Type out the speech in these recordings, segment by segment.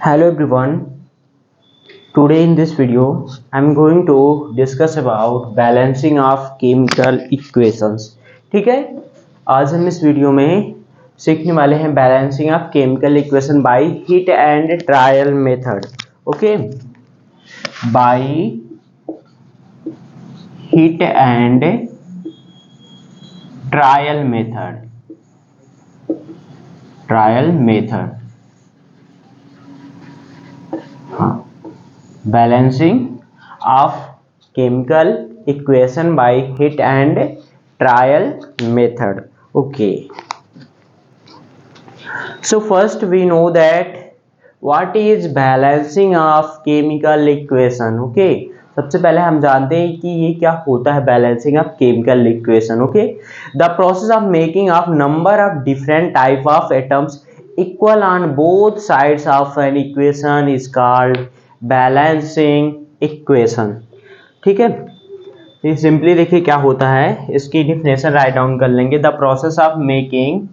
Hello everyone. Today in this video, I'm going to discuss about balancing of chemical equations. ठीक है, आज हम इस वीडियो में सीखने वाले हैं balancing of chemical equation by hit and trial method. Okay, by hit and trial method. हाँ, balancing of chemical equation by hit and trial method. Okay, so first we know that what is balancing of chemical equation. Okay, सबसे पहले हम जानते हैं कि ये क्या होता है balancing of chemical equation. Okay, the process of making of number of different type of atoms equal on both sides of an equation is called balancing equation. ठीक है, ये सिंपली देखिए क्या होता है, इसकी डिफिनेशन राइट डाउन कर लेंगे. The process of making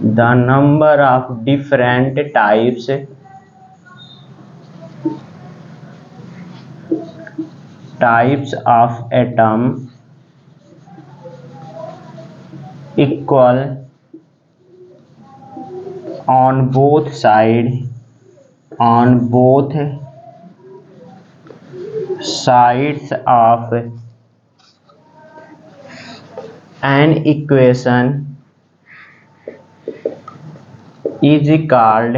the number of different types of atom equal on both sides of an equation is called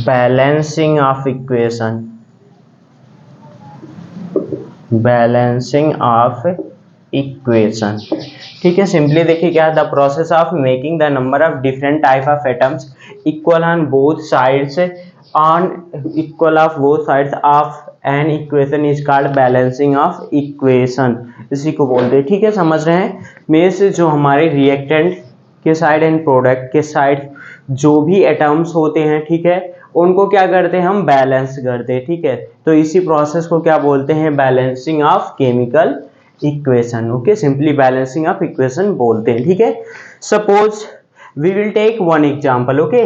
balancing of equation. ठीक है, सिंपली देखिए क्या, the process of making the number of different type of atoms equal on both sides of an equation is called balancing of equation. इसी को बोलते हैं. ठीक है, समझ रहे हैं. में से जो हमारे रिएक्टेंट के साइड एंड प्रोडक्ट के साइड जो भी एटम्स होते हैं, ठीक है, उनको क्या करते हैं, हम बैलेंस करते हैं. ठीक है, तो इसी प्रोसेस को क्या बोलते हैं, balancing of chemical equation. Okay, simply balancing of equation बोलते हैं. ठीक है, suppose we will take one example. Okay,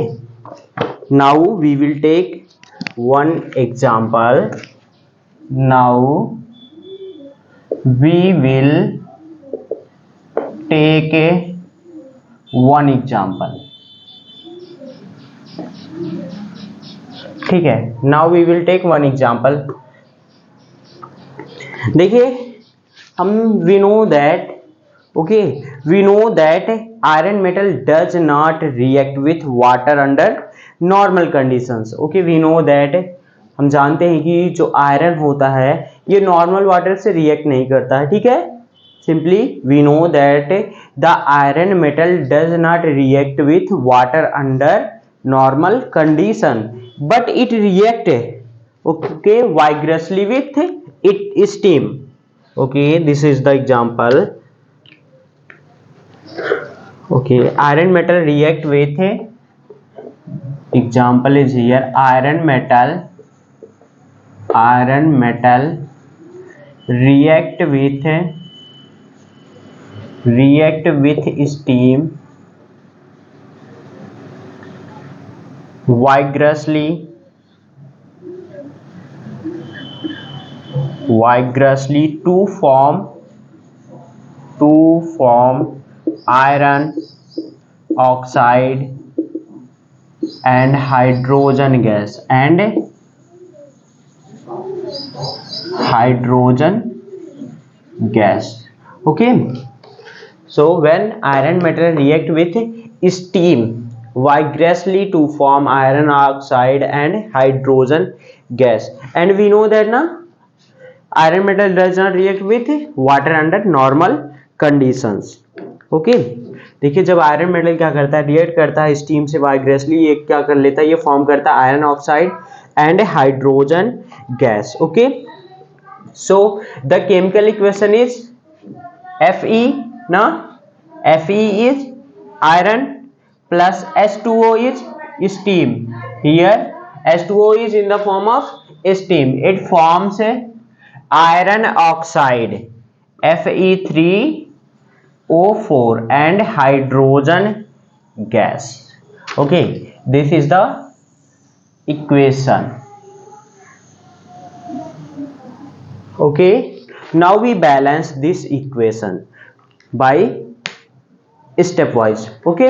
now we will take one example. ठीक है, now we will take one example. देखिए, हम we know that iron metal does not react with water under normal conditions. Okay, we know that, हम जानते हैं कि जो iron होता है ये नॉर्मल वाटर से रिएक्ट नहीं करता है. ठीक है, simply we know that the iron metal does not react with water under normal condition but it react vigorously with it steam. Okay, this is the example. Okay, iron metal react with, example is here, iron metal react with steam vigorously to form iron oxide and hydrogen gas. Okay, so when iron metal react with steam vigorously to form iron oxide and hydrogen gas, and we know that na iron metal does not react with water under normal conditions. Okay, देखिए जब iron metal क्या करता है, react करता है steam से वाइग्रेसली, ये क्या कर लेता है, ये फॉर्म करता है iron oxide and hydrogen gas. Okay, so the chemical equation is Fe ना, Fe is iron plus H2O is steam. Here H2O is in the form of steam. It forms iron oxide Fe3O4 and hydrogen gas. Okay, this is the equation. Okay, now we balance this equation by step wise. Okay,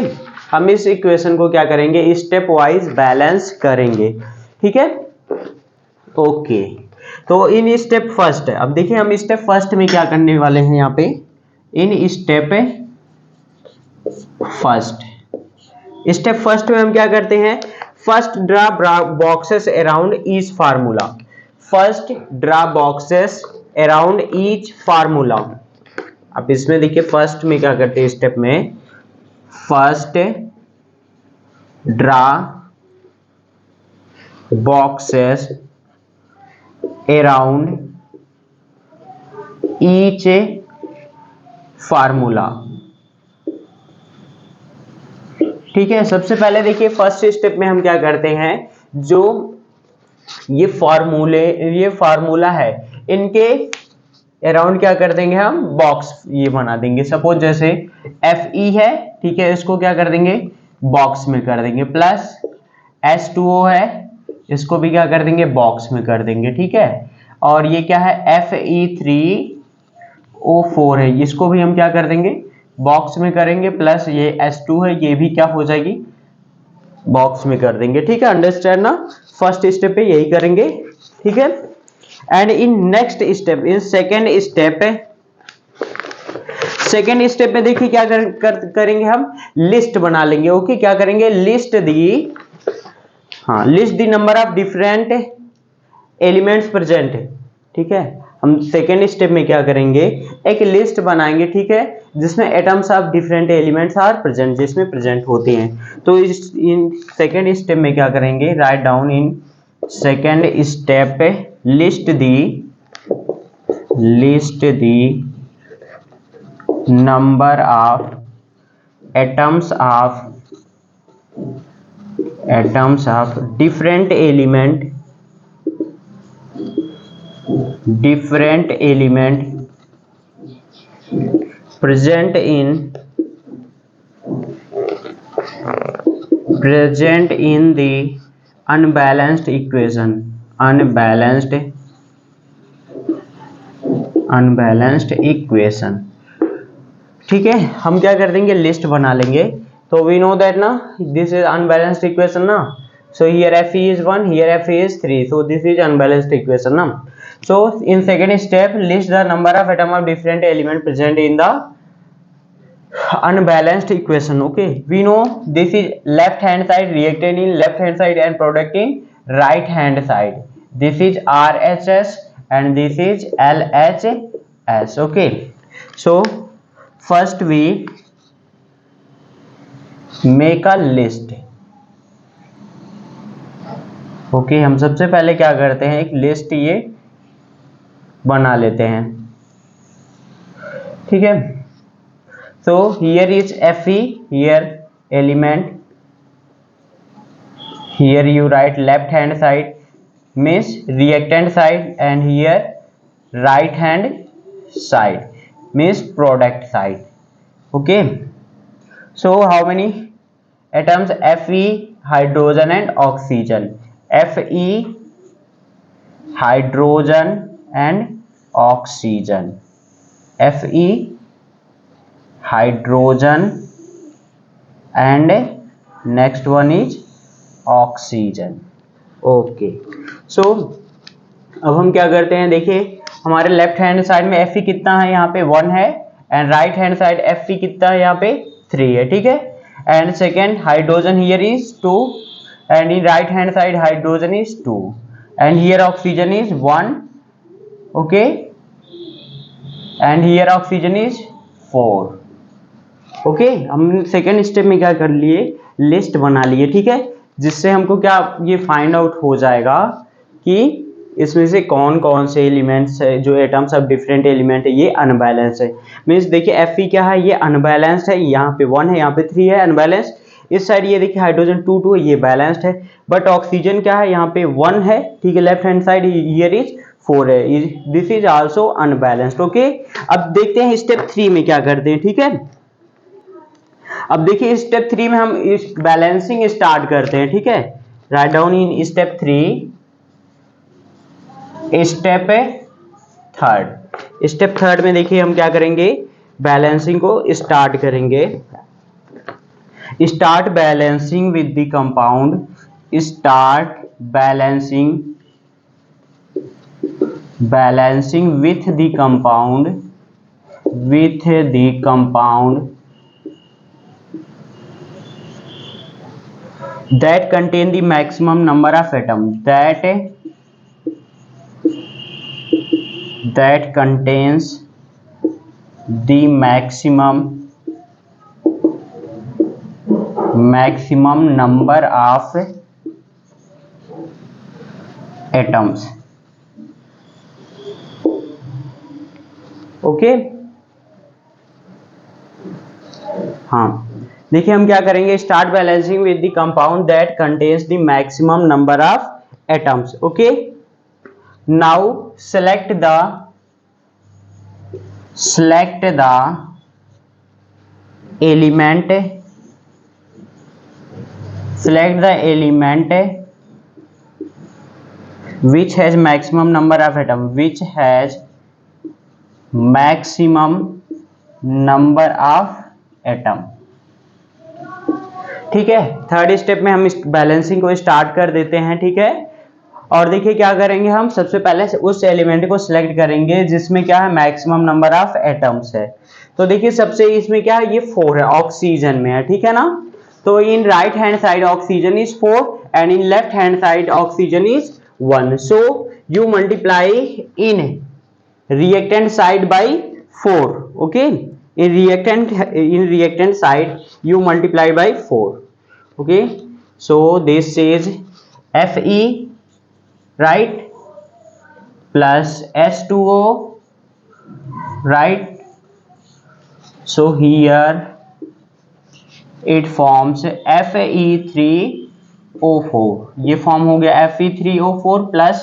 हम इस equation को क्या करेंगे, step wise balance करेंगे. ठीक है. Okay, तो in step first, अब देखिए हम स्टेप फर्स्ट में क्या करने वाले हैं. यहाँ पे इन स्टेप फर्स्ट में हम क्या करते हैं, first draw boxes around each formula. First draw boxes around each formula. अब इसमें देखिए फर्स्ट में क्या करते हैं, स्टेप में first draw boxes around each formula. ठीक है. सबसे पहले देखिए फर्स्ट स्टेप में हम क्या करते हैं, जो ये फार्मूला है इनके अराउंड क्या कर देंगे, हम बॉक्स ये बना देंगे. सपोज जैसे Fe है, ठीक है, इसको क्या कर देंगे, बॉक्स में कर देंगे. प्लस H2O है, इसको भी क्या कर देंगे, बॉक्स में कर देंगे. ठीक है. और ये क्या है, Fe3O4 है, इसको भी हम क्या कर देंगे, बॉक्स में करेंगे. प्लस ये H2 है, ये भी क्या हो जाएगी, बॉक्स में कर देंगे. ठीक है. अंडरस्टैंड ना. फर्स्ट स्टेप पे यही करेंगे. ठीक है. And in next step, in second step में देखिए क्या करेंगे, हम लिस्ट बना लेंगे. ओके, क्या करेंगे, list the number of different elements present. ठीक है. हम सेकेंड स्टेप में क्या करेंगे, एक लिस्ट बनाएंगे. ठीक है, जिसमें atoms of different elements are present, जिसमें प्रेजेंट होते हैं. तो इन सेकेंड स्टेप में क्या करेंगे, write down in second step list the number of atoms of different element present in the unbalanced equation. ठीक है. हम क्या कर देंगे, लिस्ट बना लेंगे. तो वी नो दैट ना, दिस इज अनबैलेंस्ड इक्वेशन ना. So here Fe is 1, here Fe is 3. So this is unbalanced equation ना. So in second step, list the number of atom of different element present in the unbalanced equation. Okay, we know this is left hand side reactant in left hand side and product in right hand side. This is RHS and this is LHS. Okay, so first we make a list. Okay, हम सबसे पहले क्या करते हैं, एक list ये बना लेते हैं. ठीक है. So here is Fe, here element, here you right left hand side means reactant side and here right hand side means product side. Okay. So how many atoms, Fe, hydrogen and oxygen. Fe, hydrogen and oxygen. Fe, hydrogen and next one is oxygen. Okay. So अब हम क्या करते हैं, देखिए हमारे left hand side में Fe कितना है, यहाँ पे 1 है. And right hand side Fe कितना है, यहाँ पे 3 है. ठीक है. And second hydrogen here is 2. And in right hand side hydrogen is 2 and here oxygen is 1. Okay, and here oxygen is 4. Okay, हम सेकेंड स्टेप में क्या कर लिए, लिस्ट बना लिए. ठीक है. जिससे हमको क्या ये फाइंड आउट हो जाएगा कि इसमें से कौन कौन से एलिमेंट्स है, जो एटम्स ऑफ डिफरेंट एलिमेंट है, ये अनबैलेंस है. मीन्स देखिए Fe क्या है, ये अनबैलेंस्ड है. यहाँ पे 1 है, यहाँ पे 3 है, अनबैलेंस. इस साइड ये देखिए हाइड्रोजन 2 ये बैलेंस्ड है, बट ऑक्सीजन क्या है यहाँ पे 1 है, ठीक है। Left hand side here is 4 है, this is also unbalanced. Okay, अब देखते हैं स्टेप 3 में क्या करते हैं, ठीक है। अब देखिए स्टेप 3 में हम इस बैलेंसिंग स्टार्ट करते हैं, ठीक है। Right down in step 3, step third में देखिए हम क्या करेंगे, बैलेंसिंग को स्टार्ट करेंगे। Start balancing with the compound, start balancing with the compound that contain the maximum number of atoms, that contains the maximum number of atoms। Okay, हाँ देखिए हम क्या करेंगे, start balancing with the compound that contains the maximum number of atoms. Okay, now select the element which has maximum number of atom, ठीक है। Third step में हम इस बैलेंसिंग को स्टार्ट कर देते हैं, ठीक है। और देखिए क्या करेंगे, हम सबसे पहले उस एलिमेंट को सिलेक्ट करेंगे जिसमें क्या है मैक्सिमम नंबर ऑफ एटम्स है। तो देखिए सबसे इसमें क्या है, ये 4 है, ऑक्सीजन में है, ठीक है ना। तो in right hand side oxygen is 4 and in left hand side oxygen is 1, so you multiply in reactant side by 4। okay, in reactant side you multiply by 4। okay, so this is Fe, right, plus H2O, right, so here it forms Fe3O4, ये form हो गया Fe3O4 plus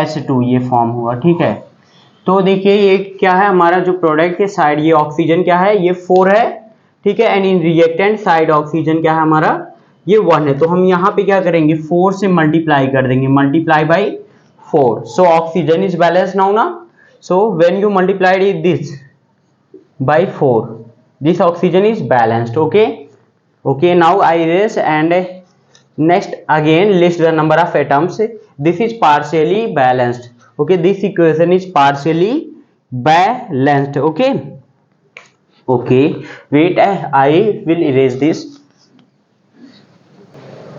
H2, ये form हुआ, ठीक है। तो देखिए ये क्या है, हमारा जो प्रोडक्ट के साइड ये ऑक्सीजन क्या है, ये 4 है, ठीक है। And in reactant side oxygen क्या है हमारा, ये 1 है। तो हम यहाँ पे क्या करेंगे, 4 से मल्टीप्लाई कर देंगे, multiply by 4, so oxygen is balance now ना। So when you multiplied this by 4, this oxygen is balanced. Okay, okay, now I erase and next again list the number of atoms, this is partially balanced। okay, this equation is partially balanced। okay, okay, wait, I will erase this।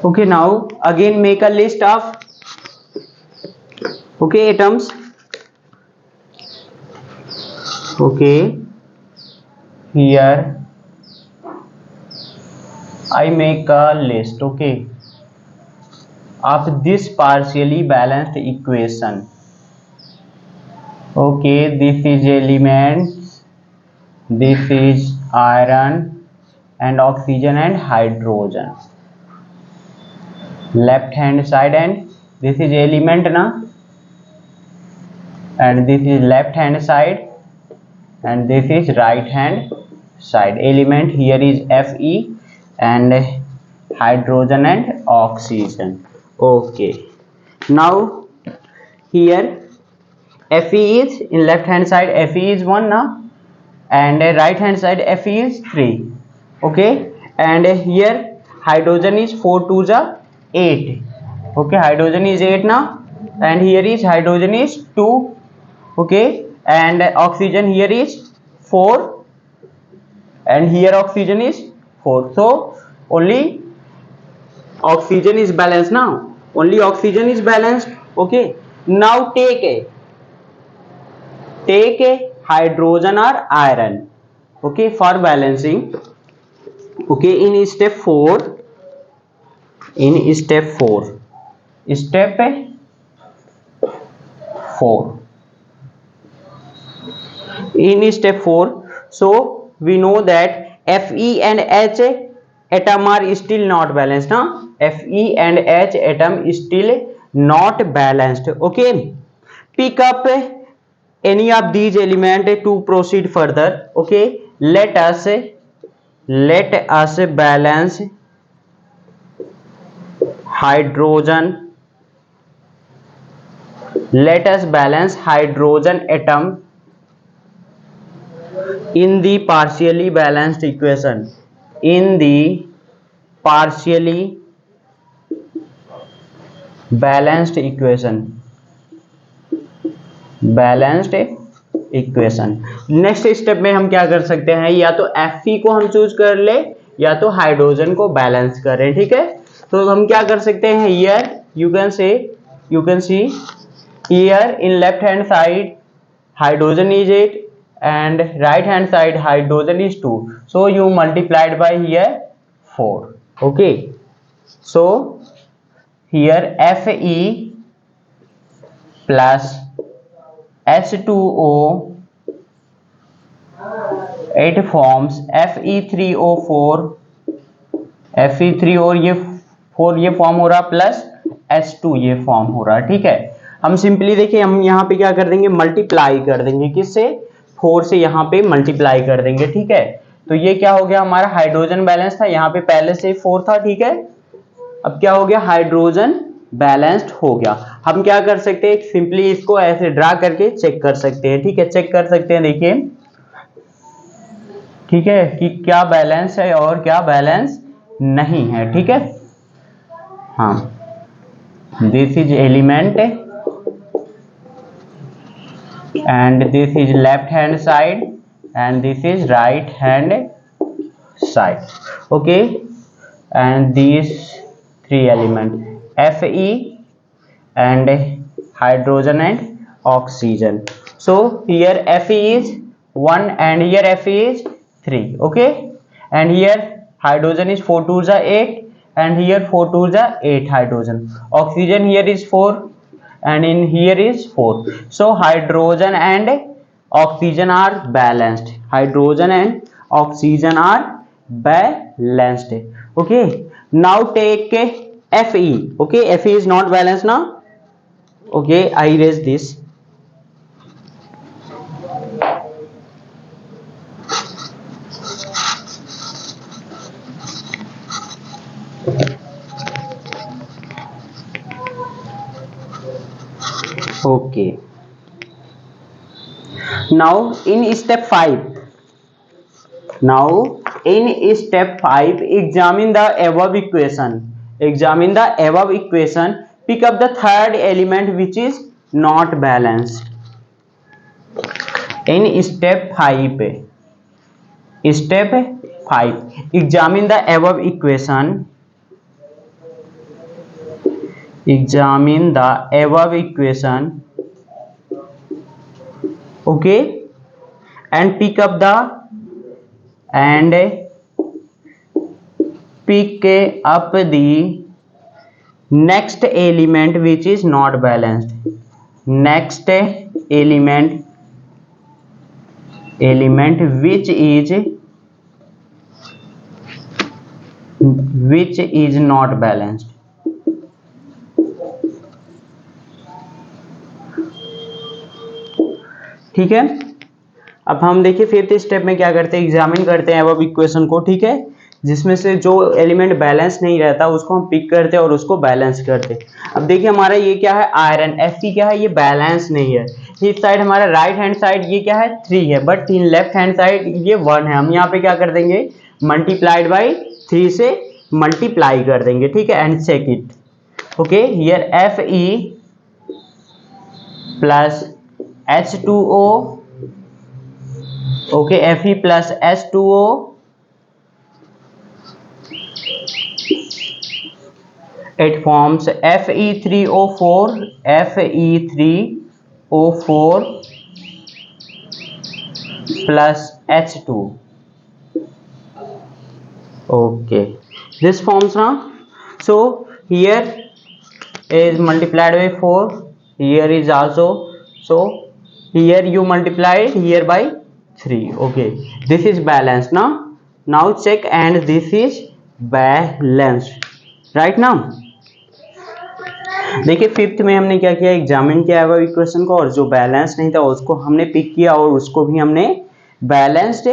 okay, now again make a list of okay atoms। okay, here I make a list, okay, of this partially balanced equation। okay, this is elements, this is iron and oxygen and hydrogen, left hand side, and this is element na, and this is left hand side and this is right hand side। element here is Fe and hydrogen and oxygen। okay, now here Fe is in left hand side, Fe is 1 now, and right hand side Fe is 3। okay, and here hydrogen is 4 to the 8। okay, hydrogen is 8 now, and here is hydrogen is 2। okay, and oxygen here is 4 and here oxygen is 4, so only oxygen is balanced now, only oxygen is balanced। okay, now take a hydrogen or iron, okay, for balancing। okay, in step 4, step 4 in step 4, so we know that Fe and H atom are still not balanced now. Fe and H atom still not balanced. Okay, pick up any of these element to proceed further. Okay, let us balance hydrogen. Let us balance hydrogen atom in the partially balanced equation. In the partially balanced equation. Balanced equation. Next step में हम क्या कर सकते हैं, या तो Fe को हम चूज कर ले या तो हाइड्रोजन को बैलेंस करें। ठीक है, तो हम क्या कर सकते हैं, here you can see here in left hand side hydrogen is 8 and right hand side hydrogen is 2, so you multiplied by here 4. Okay, so here Fe plus H2O, it forms Fe3O4, Fe3 और ये 4 ये form हो रहा plus H2 ये form हो रहा। ठीक है, हम सिंपली देखिए हम यहाँ पे क्या कर देंगे, मल्टीप्लाई कर देंगे, किससे, 4 से यहाँ पे मल्टीप्लाई कर देंगे। ठीक है, तो ये क्या हो गया, हमारा हाइड्रोजन बैलेंस था, यहाँ पे पहले से 4 था। ठीक है, अब क्या हो गया, हाइड्रोजन बैलेंस्ड हो गया। हम क्या कर सकते हैं, सिंपली इसको ऐसे ड्रा करके चेक कर सकते हैं। ठीक है, चेक कर सकते हैं, देखिए ठीक है कि क्या बैलेंस है और क्या बैलेंस नहीं है। ठीक है, हाँ, this is element and this is left hand side and this is right hand side. Okay, and these 3 elements Fe and hydrogen and oxygen. So here Fe is 1 and here Fe is 3. Okay, and here hydrogen is 4 2s are 8 and here 4 2s are 8 hydrogen. Oxygen here is 4 and in here is 4. So hydrogen and oxygen are balanced. Hydrogen and oxygen are balanced. Okay, now take Fe. Okay, Fe is not balanced now. Okay, I erase this. Okay, now in step 5, examine the above equation. Pick up the third element which is not balanced. In step 5, examine the above equation. Okay, and pick up the next element which is not balanced. Next element which is not balanced. ठीक है, अब हम देखिए fifth step में क्या करते हैं, examine करते हैं अब इक्वेशन को। ठीक है, जिसमें से जो एलिमेंट बैलेंस नहीं रहता उसको हम पिक करते हैं और उसको बैलेंस करते हैं। अब देखिए हमारा ये क्या है, आयरन Fe क्या है, ये बैलेंस नहीं है। इस साइड हमारा राइट हैंड साइड ये क्या है, 3 है, but in left hand side ये 1 है। हम यहाँ पे क्या कर देंगे, मल्टीप्लाइड बाई 3 से मल्टीप्लाई कर देंगे। ठीक है, and check it. Okay, here Fe plus H2O, okay, Fe plus H2O, it forms Fe3O4 plus H2. Okay, this forms now. So here is multiplied by 4, here is also, so here you multiply it here by 3. Okay, this is balanced now check, and this is balanced, right ना। देखिए fifth में हमने क्या किया, examine किया है equation को, और जो बैलेंस नहीं था उसको हमने पिक किया और उसको भी हमने बैलेंस्ड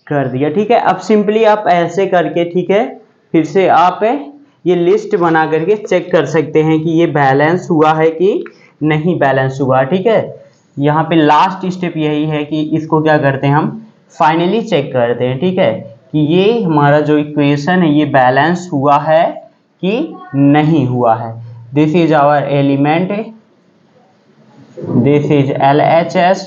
कर दिया। ठीक है, अब सिंपली आप ऐसे करके, ठीक है, फिर से आप ये लिस्ट बना करके चेक कर सकते हैं कि ये बैलेंस हुआ है कि नहीं बैलेंस हुआ। ठीक है, यहाँ पे लास्ट स्टेप यही है कि इसको क्या करते हैं हम फाइनली चेक करते हैं। ठीक है, कि ये हमारा जो इक्वेशन है ये बैलेंस हुआ है कि नहीं हुआ है। This is our element, this is LHS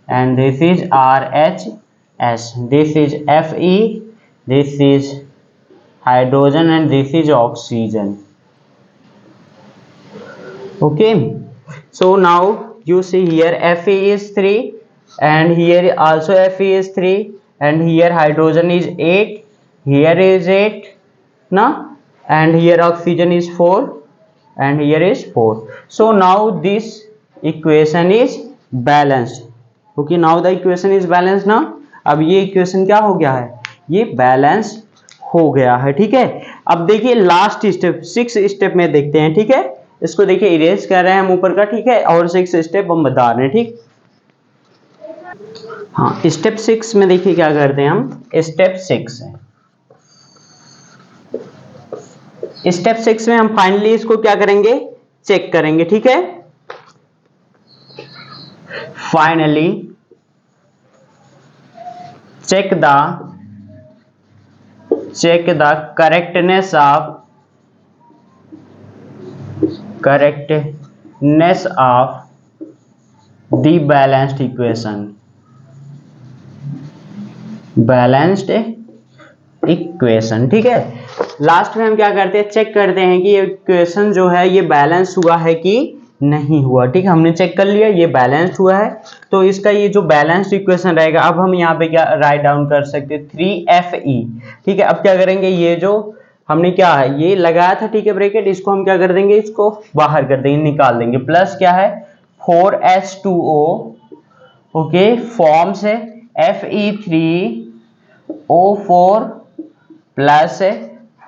and this is RHS, this is Fe, this is hydrogen and this is oxygen. Okay, so now you see here Fe is 3 and here also Fe is 3 and here hydrogen is 8, here is 8 na, and here oxygen is 4 and here is 4. So now this equation is balanced. Okay, now the equation is balance ना। अब ये equation क्या हो गया है, ये balance हो गया है। ठीक है, अब देखिए लास्ट स्टेप, सिक्स स्टेप में देखते हैं। ठीक है, इसको देखिए इरेज कर रहे हैं हम ऊपर का। ठीक है, और सिक्स स्टेप हम बता रहे हैं। ठीक, हाँ, स्टेप 6 में देखिए क्या करते हैं हम। स्टेप 6 है, स्टेप 6 में हम फाइनली इसको क्या करेंगे, चेक करेंगे। ठीक है, finally check the correctness of the balanced equation, ठीक है, लास्ट में हम क्या करते हैं, चेक करते हैं कि ये इक्वेशन जो है ये बैलेंस हुआ है कि नहीं हुआ। ठीक है, हमने चेक कर लिया ये बैलेंस हुआ है, तो इसका ये जो बैलेंस्ड इक्वेशन रहेगा, अब हम यहाँ पे क्या राइट डाउन कर सकते हैं 3Fe। ठीक है, अब क्या करेंगे, ये जो हमने क्या है ये लगाया था, ठीक है, ब्रैकेट, इसको हम क्या कर देंगे, इसको बाहर कर देंगे, निकाल देंगे। प्लस क्या है 4H2O, ओके, फॉर्म्स है Fe3O4 प्लस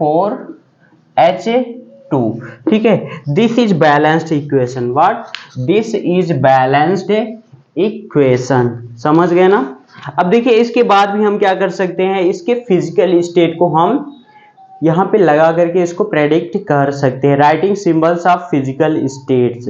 4H2। ठीक है, this is balanced equation. What, this is balanced equation. समझ गए ना। अब देखिए इसके बाद भी हम क्या कर सकते हैं, इसके फिजिकल स्टेट को हम यहाँ पे लगा करके इसको प्रेडिक्ट कर सकते हैं, writing symbols of physical states.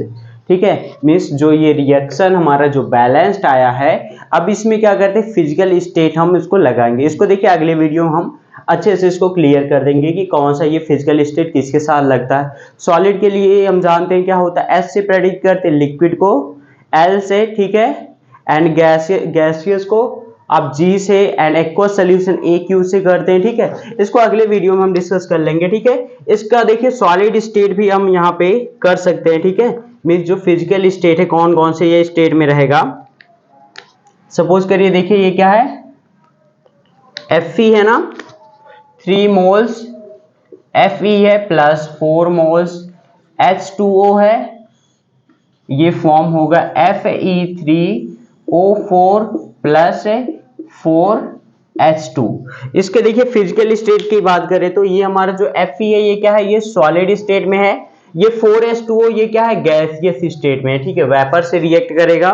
ठीक है, मीन्स जो ये रिएक्शन हमारा जो बैलेंस्ड आया है, अब इसमें क्या करते हैं फिजिकल स्टेट हम इसको लगाएंगे। इसको देखिए अगले वीडियो में हम अच्छे से इसको क्लियर कर देंगे कि कौन सा ये फिजिकल स्टेट किसके साथ लगता है। सॉलिड के लिए हम जानते हैं क्या होता है, एस से प्रेडिक्ट करते हैं, लिक्विड को एल से, ठीक है, एंड गैसियस को आप जी से, एंड एक्वस सोल्यूशन AQ से करते हैं। ठीक है, इसको अगले वीडियो में हम डिस्कस कर लेंगे। ठीक है, इसका देखिए सॉलिड स्टेट भी हम यहाँ पे कर सकते हैं। ठीक है, मीन्स जो फिजिकल स्टेट है कौन कौन से ये स्टेट में रहेगा। सपोज करिए देखिए ये क्या है, Fe है ना, 3 मोल्स Fe है प्लस 4 मोल्स H2O है, ये फॉर्म होगा Fe3O4 प्लस 4H2। इसके देखिए फिजिकल स्टेट की बात करें तो ये हमारा जो Fe है ये क्या है, ये सॉलिड स्टेट में है। ये 4H2O ये क्या है, गैसियस स्टेट में है। ठीक है, वेपर से रिएक्ट करेगा,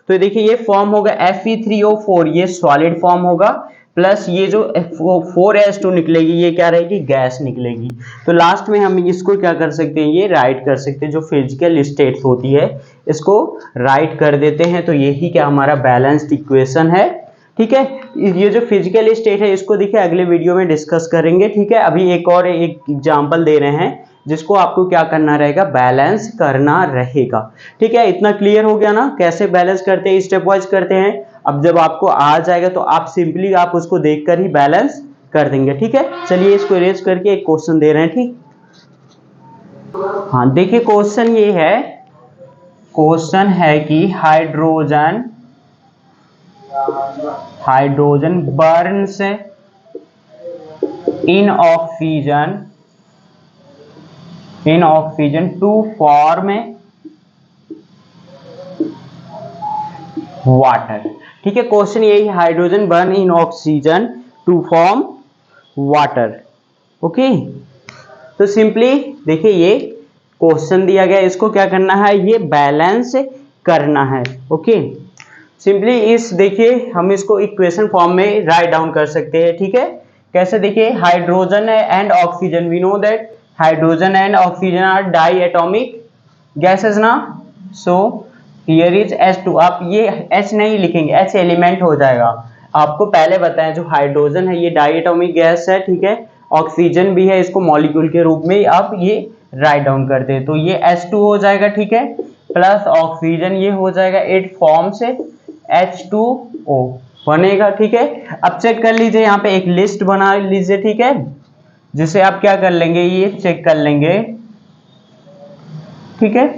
तो देखिए ये फॉर्म होगा Fe3O4, ये सॉलिड फॉर्म होगा, प्लस ये जो 4H2 निकलेगी ये क्या रहेगी, गैस निकलेगी। तो लास्ट में हम इसको क्या कर सकते हैं, ये राइट कर सकते हैं, जो फिजिकल स्टेट्स होती है इसको राइट कर देते हैं। तो यही क्या हमारा बैलेंस्ड इक्वेशन है। ठीक है, ये जो फिजिकल स्टेट है इसको देखिए अगले वीडियो में डिस्कस करेंगे। ठीक है, अभी एक और एक एग्जांपल दे रहे हैं जिसको आपको क्या करना रहेगा, बैलेंस करना रहेगा। ठीक है, इतना क्लियर हो गया ना, कैसे बैलेंस करते हैं, स्टेप वाइज करते हैं। अब जब आपको आ जाएगा तो आप सिंपली आप उसको देखकर ही बैलेंस कर देंगे। ठीक है, चलिए इसको इरेज करके एक क्वेश्चन दे रहे हैं। ठीक, हाँ देखिए क्वेश्चन ये है, क्वेश्चन है कि hydrogen burns in oxygen to form water. ठीक है, क्वेश्चन यही, hydrogen burn in oxygen to form water. Okay, तो सिंपली देखिए ये क्वेश्चन दिया गया, इसको क्या करना है, ये बैलेंस करना है। ओके, सिंपली इस देखिए हम इसको इक्वेशन फॉर्म में राइट डाउन कर सकते हैं। ठीक है, कैसे, देखिए hydrogen and oxygen, we know that hydrogen and oxygen are diatomic gases ना। सो हियर इज H2, आप ये H नहीं लिखेंगे, H एलिमेंट हो जाएगा। आपको पहले बताया जो हाइड्रोजन है ये डाई एटॉमिक गैस है, ठीक है, ऑक्सीजन भी है, इसको मॉलिक्यूल के रूप में आप ये राइट डाउन करते हैं, तो ये H2 हो जाएगा, ठीक है, प्लस ऑक्सीजन ये हो जाएगा, इट फॉर्म्स H2O बनेगा। ठीक है, अब चेक कर लीजिए, यहाँ पे एक लिस्ट बना लीजिए, ठीक है, जिसे आप क्या कर लेंगे, ये चेक कर लेंगे। ठीक है,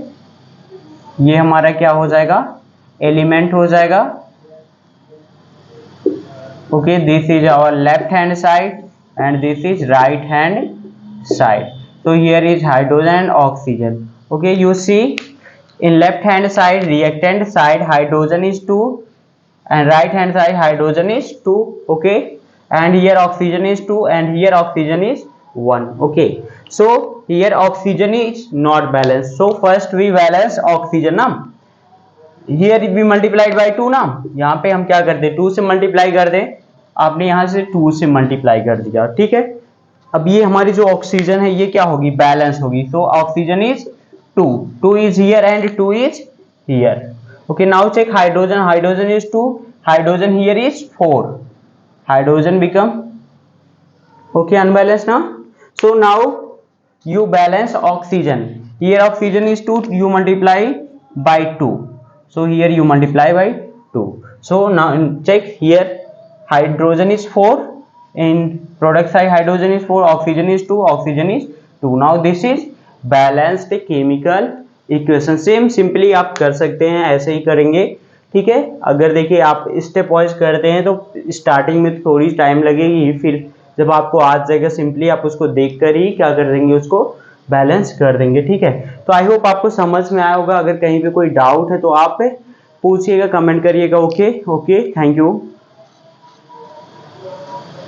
ये हमारा क्या हो जाएगा, एलिमेंट हो जाएगा। Okay, this is our left hand side and this is right hand side. So here is hydrogen and oxygen. Okay, you see in left hand side reactant side hydrogen is 2 and right hand side hydrogen is 2. Okay, and here oxygen is 2 and here oxygen is 1. Okay, so here oxygen is not balanced, so first we balance oxygen ना, here we multiplied by 2 ना, यहाँ पे हम क्या करते हैं 2 से multiply कर दें, आपने यहाँ से 2 से मल्टीप्लाई कर दिया। ठीक है, अब ये हमारी जो ऑक्सीजन है ये क्या होगी, बैलेंस होगी। So oxygen is 2 is here and 2 is here. Okay, now check hydrogen, hydrogen is 2, hydrogen here is 4, hydrogen become okay unbalance ना। So now you balance oxygen, here oxygen is 2, you multiply by 2, so here you multiply by 2. So now check here hydrogen is 4, in product side hydrogen is 4, oxygen is 2, oxygen is 2. Now this is balanced chemical equation. Same simply आप कर सकते हैं, ऐसे ही करेंगे। ठीक है, अगर देखिए आप स्टेप वाइज करते हैं तो स्टार्टिंग में थोड़ी टाइम लगेगी, फिर जब आपको आ जाएगा सिंपली आप उसको देखकर ही क्या कर देंगे, उसको बैलेंस कर देंगे। ठीक है, तो आई होप आपको समझ में आया होगा। अगर कहीं पे कोई डाउट है तो आप पूछिएगा, कमेंट करिएगा। Okay, thank you.